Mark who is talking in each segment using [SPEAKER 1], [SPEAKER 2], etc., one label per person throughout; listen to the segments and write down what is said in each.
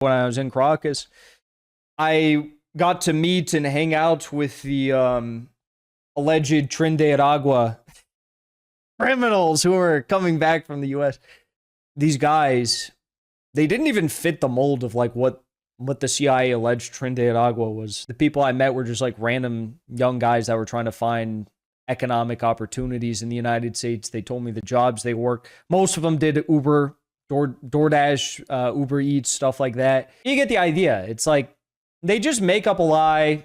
[SPEAKER 1] when I was in Caracas, I got to meet and hang out with the alleged Tren de Aragua criminals who are coming back from the U.S. These guys, they didn't even fit the mold of like what the CIA alleged Tren de Aragua was. The people I met were just like random young guys that were trying to find economic opportunities in the United States. They told me the jobs they worked. Most of them did Uber, DoorDash, Uber Eats, stuff like that. You get the idea. It's like they just make up a lie.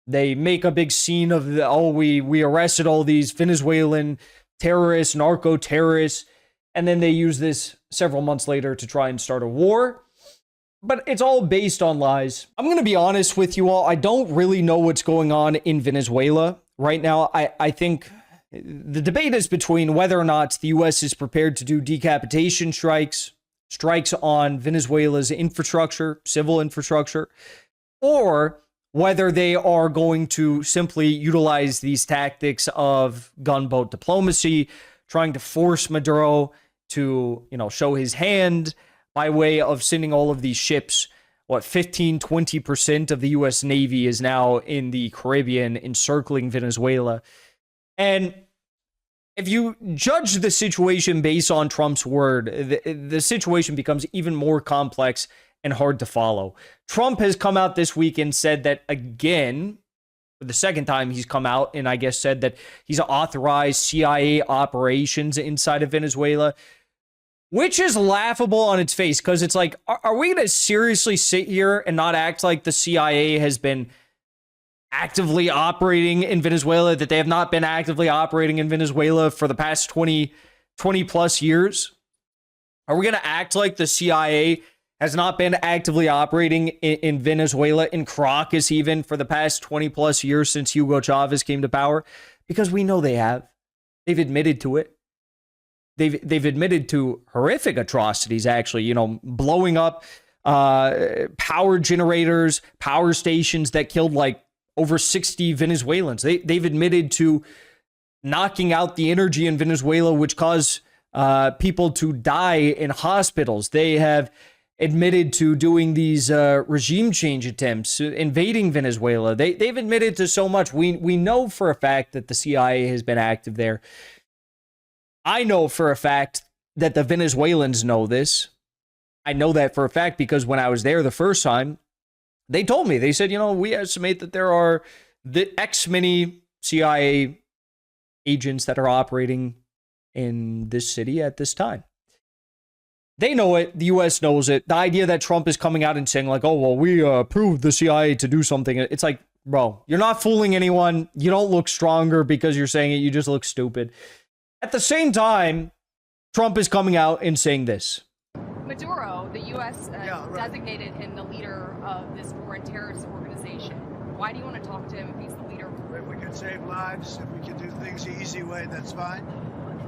[SPEAKER 1] They make a big scene of we arrested all these Venezuelan terrorists, narco-terrorists, and then they use this several months later to try and start a war. But it's all based on lies. I'm going to be honest with you all. I don't really know what's going on in Venezuela right now. I think the debate is between whether or not the U.S. is prepared to do decapitation strikes on Venezuela's infrastructure, civil infrastructure, or whether they are going to simply utilize these tactics of gunboat diplomacy, trying to force Maduro to, show his hand by way of sending all of these ships. 15-20% of the U.S. Navy is now in the Caribbean encircling Venezuela. And if you judge the situation based on Trump's word, the situation becomes even more complex and hard to follow. Trump has come out this week and said that again, for the second time he's come out and I guess said that he's authorized CIA operations inside of Venezuela, which is laughable on its face, because it's like, are we going to seriously sit here and not act like the CIA has been actively operating in Venezuela, that they have not been actively operating in Venezuela for the past 20 plus years? Are we going to act like the CIA has not been actively operating in Venezuela, in Caracas even, for the past 20 plus years since Hugo Chavez came to power? Because we know they have. They've admitted to it. They've admitted to horrific atrocities, actually, blowing up power generators, power stations that killed like over 60 Venezuelans. They've admitted to knocking out the energy in Venezuela, which caused people to die in hospitals. They have admitted to doing these regime change attempts, invading Venezuela. They've admitted to so much. We know for a fact that the CIA has been active there. I know for a fact that the Venezuelans know this. I know that for a fact because when I was there the first time, they told me, they said, we estimate that there are the X many CIA agents that are operating in this city at this time. They know it. The U.S. knows it. The idea that Trump is coming out and saying like, oh, well, we approved the CIA to do something. It's like, bro, you're not fooling anyone. You don't look stronger because you're saying it. You just look stupid. At the same time, Trump is coming out and saying this.
[SPEAKER 2] Maduro, the U.S. designated him the leader of this foreign terrorist organization. Why do you want to talk to him if he's the leader?
[SPEAKER 3] If we can save lives, if we can do things the easy way, that's fine.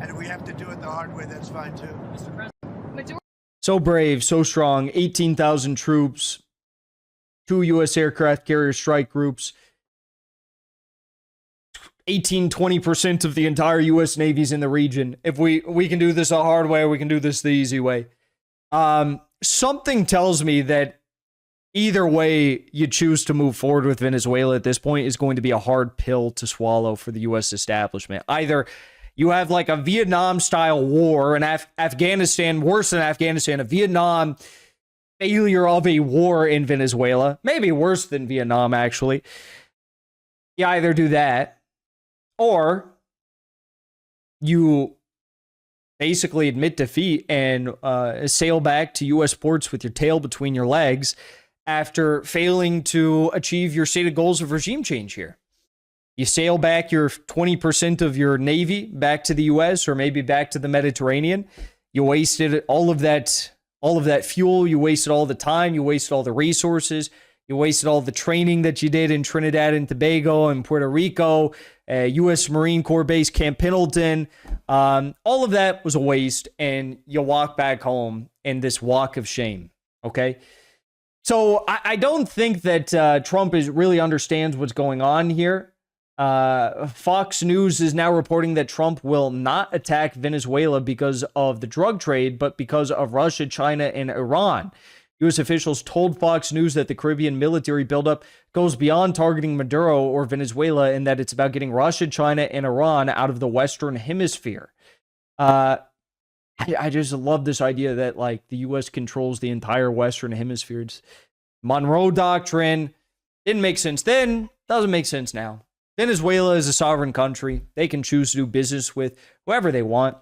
[SPEAKER 3] And if we have to do it the hard way, that's fine too. Mr. President.
[SPEAKER 2] Maduro.
[SPEAKER 1] So brave, so strong, 18,000 troops, 2 U.S. aircraft carrier strike groups, 18-20% of the entire U.S. Navy's in the region. If we can do this the hard way, or we can do this the easy way. Something tells me that either way you choose to move forward with Venezuela at this point is going to be a hard pill to swallow for the U.S. establishment. Either you have like a Vietnam-style war, and Afghanistan, worse than Afghanistan, a Vietnam failure of a war in Venezuela, maybe worse than Vietnam, actually. You either do that, or you basically admit defeat and sail back to U.S. ports with your tail between your legs after failing to achieve your stated goals of regime change here. You sail back your 20% of your Navy back to the U.S. or maybe back to the Mediterranean. You wasted all of that fuel. You wasted all the time. You wasted all the resources. You wasted all the training that you did in Trinidad and Tobago and Puerto Rico, U.S. Marine Corps base Camp Pendleton. All of that was a waste, and you walk back home in this walk of shame, okay? So I don't think that Trump really understands what's going on here. Fox News is now reporting that Trump will not attack Venezuela because of the drug trade, but because of Russia, China, and Iran. U.S. officials told Fox News that the Caribbean military buildup goes beyond targeting Maduro or Venezuela and that it's about getting Russia, China, and Iran out of the Western Hemisphere. I just love this idea that like the U.S. controls the entire Western Hemisphere. It's Monroe Doctrine didn't make sense then, doesn't make sense now. Venezuela is a sovereign country. They can choose to do business with whoever they want,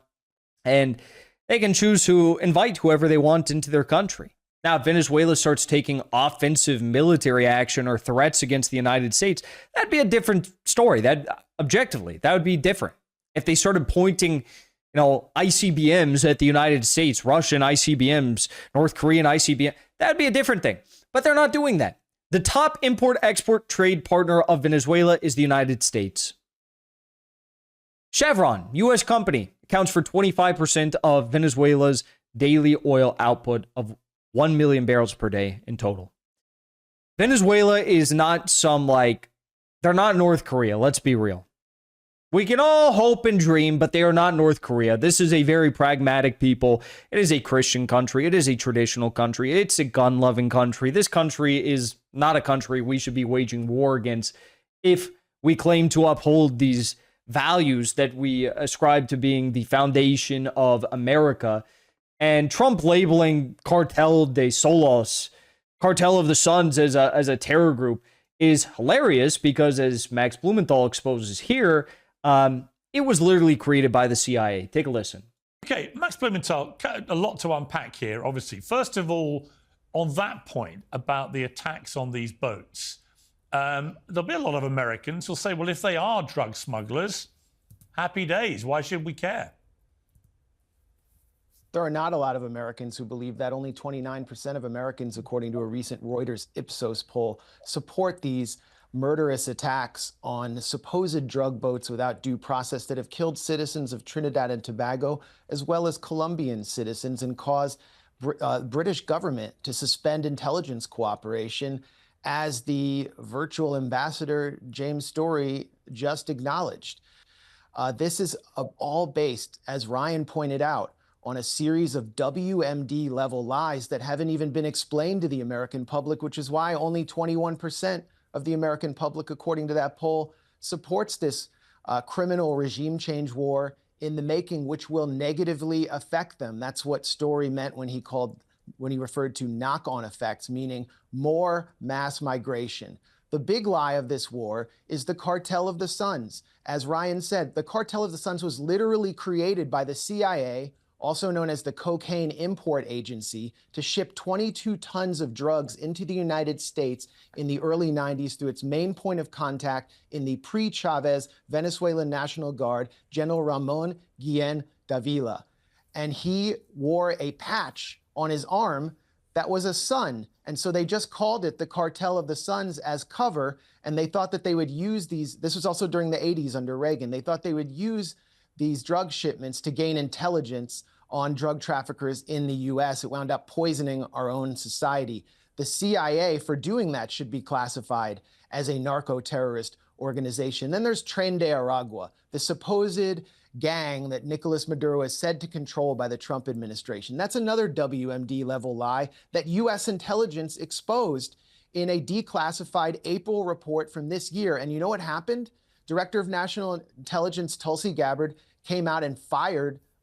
[SPEAKER 1] and they can choose to invite whoever they want into their country. Now, if Venezuela starts taking offensive military action or threats against the United States, that'd be a different story. That objectively, that would be different. If they started pointing, ICBMs at the United States, Russian ICBMs, North Korean ICBM, that'd be a different thing. But they're not doing that. The top import-export trade partner of Venezuela is the United States. Chevron, U.S. company, accounts for 25% of Venezuela's daily oil output of 1 million barrels per day in total. Venezuela is not they're not North Korea, let's be real. We can all hope and dream, but they are not North Korea. This is a very pragmatic people. It is a Christian country. It is a traditional country. It's a gun-loving country. This country is not a country we should be waging war against if we claim to uphold these values that we ascribe to being the foundation of America. And Trump labeling Cartel de Solos, Cartel of the Suns, as a terror group is hilarious because, as Max Blumenthal exposes here, it was literally created by the CIA. Take a listen.
[SPEAKER 4] Okay, Max Blumenthal, a lot to unpack here, obviously. First of all, on that point about the attacks on these boats, there'll be a lot of Americans who'll say, well, if they are drug smugglers, happy days. Why should we care?
[SPEAKER 5] There are not a lot of Americans who believe that. Only 29% of Americans, according to a recent Reuters Ipsos poll, support these murderous attacks on supposed drug boats without due process that have killed citizens of Trinidad and Tobago, as well as Colombian citizens, and caused British government to suspend intelligence cooperation, as the virtual ambassador James Story just acknowledged. This is all based, as Ryan pointed out, on a series of WMD-level lies that haven't even been explained to the American public, which is why only 21% of the American public, according to that poll, supports this criminal regime change war in the making, which will negatively affect them. That's what Story meant when he referred to knock-on effects, meaning more mass migration. The big lie of this war is the Cartel of the Suns. As Ryan said, the Cartel of the Suns was literally created by the CIA, also known as the Cocaine Import Agency, to ship 22 tons of drugs into the United States in the early 90s through its main point of contact in the pre-Chavez Venezuelan National Guard, General Ramon Guillen Davila. And he wore a patch on his arm that was a sun. And so they just called it the Cartel of the Suns as cover, and they thought that they would use these. This was also during the 80s under Reagan. They thought they would use these drug shipments to gain intelligence on drug traffickers in the U.S. It wound up poisoning our own society. The CIA, for doing that, should be classified as a narco-terrorist organization. Then there's Tren de Aragua, the supposed gang that Nicolas Maduro is said to control by the Trump administration. That's another WMD-level lie that U.S. intelligence exposed in a declassified April report from this year. And you know what happened? Director of National Intelligence Tulsi Gabbard came out and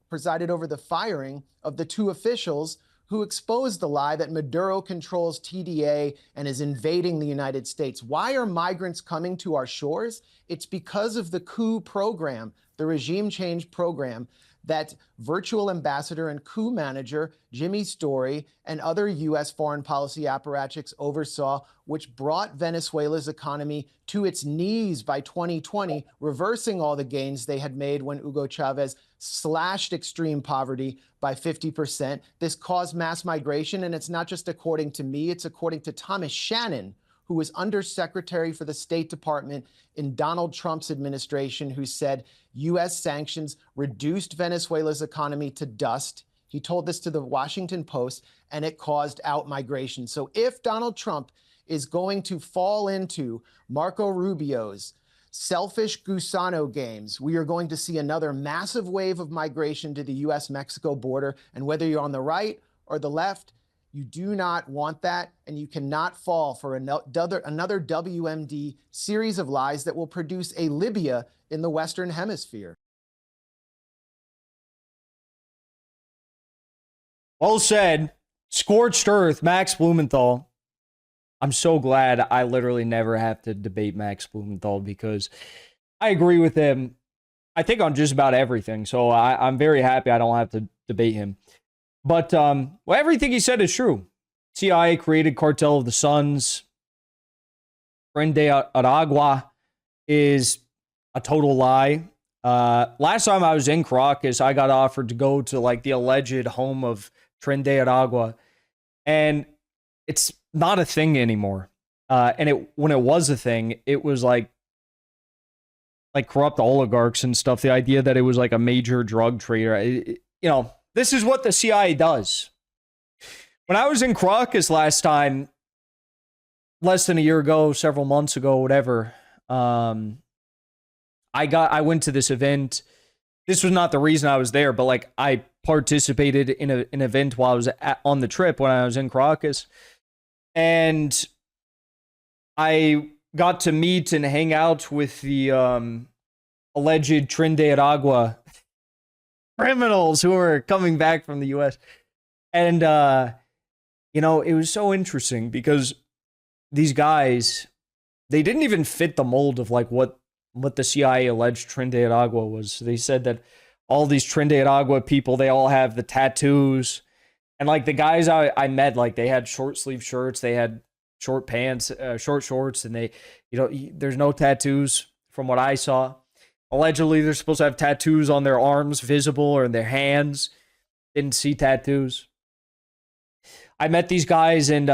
[SPEAKER 5] presided over the firing of the two officials who exposed the lie that Maduro controls TDA and is invading the United States. Why are migrants coming to our shores? It's because of the coup program, the regime change program that virtual ambassador and coup manager Jimmy Story and other U.S. foreign policy apparatchiks oversaw, which brought Venezuela's economy to its knees by 2020, reversing all the gains they had made when Hugo Chavez slashed extreme poverty by 50%. This caused mass migration, and it's not just according to me, it's according to Thomas Shannon, who was Undersecretary for the State Department in Donald Trump's administration, who said U.S. sanctions reduced Venezuela's economy to dust. He told this to the Washington Post, and it caused out-migration. So if Donald Trump is going to fall into Marco Rubio's selfish Gusano games, we are going to see another massive wave of migration to the U.S.-Mexico border. And whether you're on the right or the left, You do not want that, and you cannot fall for another WMD series of lies that will produce a Libya in the Western Hemisphere.
[SPEAKER 1] Well said. Scorched earth, Max Blumenthal. I'm so glad I literally never have to debate Max Blumenthal because I agree with him, I think, on just about everything. So I'm very happy I don't have to debate him. But well, everything he said is true. CIA created Cartel of the Suns. Tren de Aragua is a total lie. Last time I was in Caracas, I got offered to go to like the alleged home of Tren de Aragua, and it's not a thing anymore. And when it was a thing, it was like corrupt oligarchs and stuff. The idea that it was like a major drug trader, this is what the CIA does. When I was in Caracas last time, less than a year ago, several months ago, whatever, I went to this event. This was not the reason I was there, but like I participated in an event while I was on the trip when I was in Caracas. And I got to meet and hang out with the alleged Tren de Aragua criminals who are coming back from the U.S. And, it was so interesting because these guys, they didn't even fit the mold of like what the CIA alleged Tren de Aragua was. They said that all these Tren de Aragua people, they all have the tattoos. And like the guys I met, like they had short sleeve shirts, they had short pants, short shorts, and they, there's no tattoos from what I saw. Allegedly, they're supposed to have tattoos on their arms visible or in their hands. Didn't see tattoos. I met these guys and,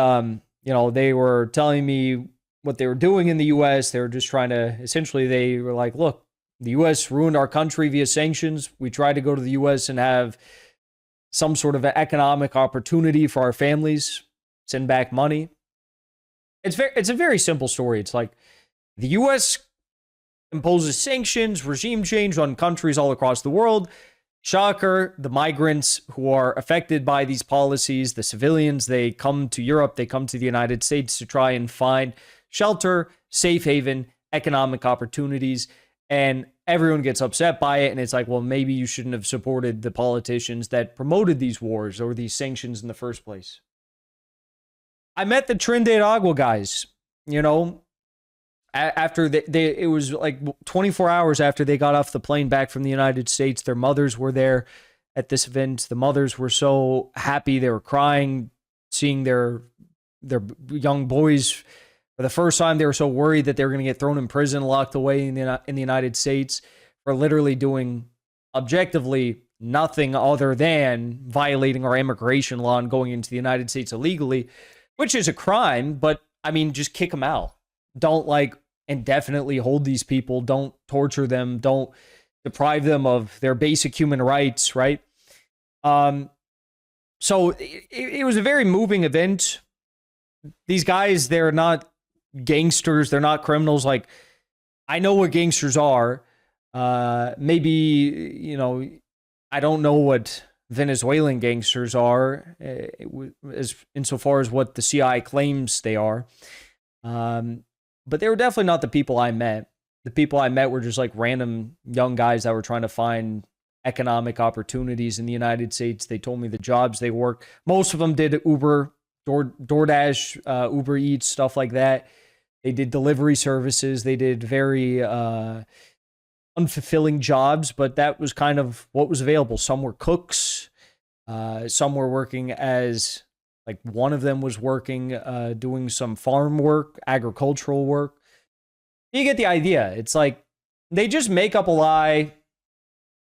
[SPEAKER 1] they were telling me what they were doing in the U.S. They were just trying to, essentially, they were like, look, the U.S. ruined our country via sanctions. We tried to go to the U.S. and have some sort of economic opportunity for our families, send back money. It's a very simple story. It's like the U.S. imposes sanctions, regime change on countries all across the world. Shocker, the migrants who are affected by these policies, the civilians, they come to Europe, they come to the United States to try and find shelter, safe haven, economic opportunities, and everyone gets upset by it. And it's like, well, maybe you shouldn't have supported the politicians that promoted these wars or these sanctions in the first place. I met the Tren de Aragua guys, after it was like 24 hours after they got off the plane back from the United States. Their mothers were there at this event. The mothers were so happy. They were crying, seeing their young boys for the first time. They were so worried that they were going to get thrown in prison, locked away in the United States for literally doing objectively nothing other than violating our immigration law and going into the United States illegally, which is a crime. But I mean, just kick them out. Don't indefinitely hold these people. Don't torture them. Don't deprive them of their basic human rights, right? So it was a very moving event. These guys, they're not gangsters. They're not criminals. Like, I know what gangsters are. Maybe, I don't know what Venezuelan gangsters are, as insofar as what the CIA claims they are. But they were definitely not the people I met. The people I met were just like random young guys that were trying to find economic opportunities in the United States. They told me the jobs they worked. Most of them did Uber, DoorDash, Uber Eats, stuff like that. They did delivery services. They did very unfulfilling jobs, but that was kind of what was available. Some were cooks. Some were working as... Like one of them was working, doing some farm work, agricultural work. You get the idea. It's like they just make up a lie.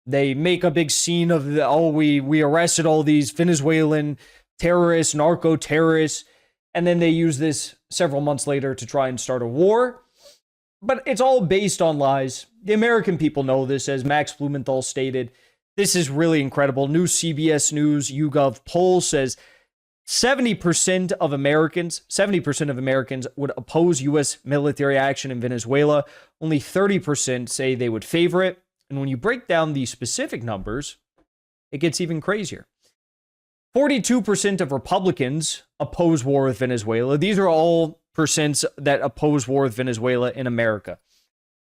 [SPEAKER 1] They make a big scene of we arrested all these Venezuelan terrorists, narco-terrorists, and then they use this several months later to try and start a war. But it's all based on lies. The American people know this, as Max Blumenthal stated. This is really incredible. New CBS News YouGov poll says 70% of Americans would oppose U.S. military action in Venezuela. Only 30% say they would favor it. And when you break down the specific numbers, it gets even crazier. 42% of Republicans oppose war with Venezuela. These are all percents that oppose war with Venezuela in America.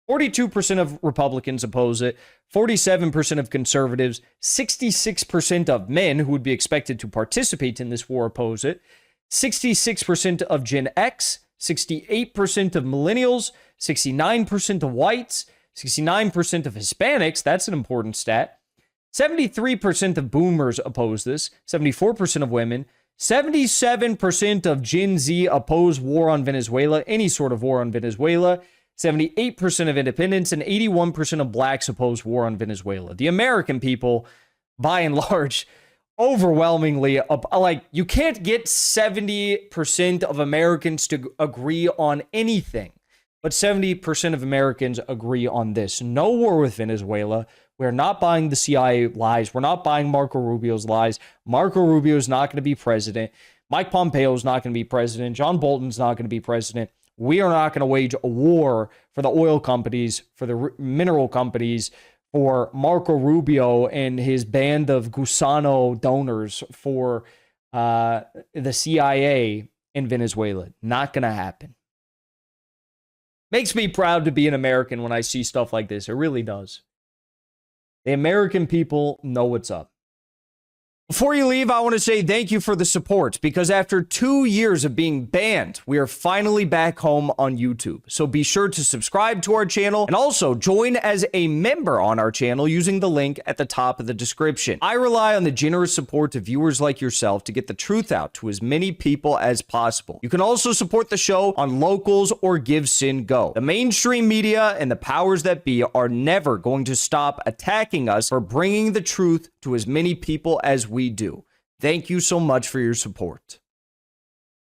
[SPEAKER 1] 42% of Republicans oppose it, 47% of conservatives, 66% of men who would be expected to participate in this war oppose it, 66% of Gen X, 68% of millennials, 69% of whites, 69% of Hispanics, that's an important stat, 73% of boomers oppose this, 74% of women, 77% of Gen Z oppose war on Venezuela, any sort of war on Venezuela, 78% of independents, and 81% of blacks oppose war on Venezuela. The American people, by and large, overwhelmingly, like, you can't get 70% of Americans to agree on anything, but 70% of Americans agree on this. No war with Venezuela. We're not buying the CIA lies. We're not buying Marco Rubio's lies. Marco Rubio is not going to be president. Mike Pompeo is not going to be president. John Bolton's not going to be president. We are not going to wage a war for the oil companies, for the mineral companies, for Marco Rubio and his band of gusano donors for the CIA in Venezuela. Not going to happen. Makes me proud to be an American when I see stuff like this. It really does. The American people know what's up. Before you leave, I want to say thank you for the support, because after 2 years of being banned, we are finally back home on YouTube. So be sure to subscribe to our channel and also join as a member on our channel using the link at the top of the description. I rely on the generous support of viewers like yourself to get the truth out to as many people as possible. You can also support the show on Locals or Give Sin Go. The mainstream media and the powers that be are never going to stop attacking us for bringing the truth to as many people as we do. Thank you so much for your support.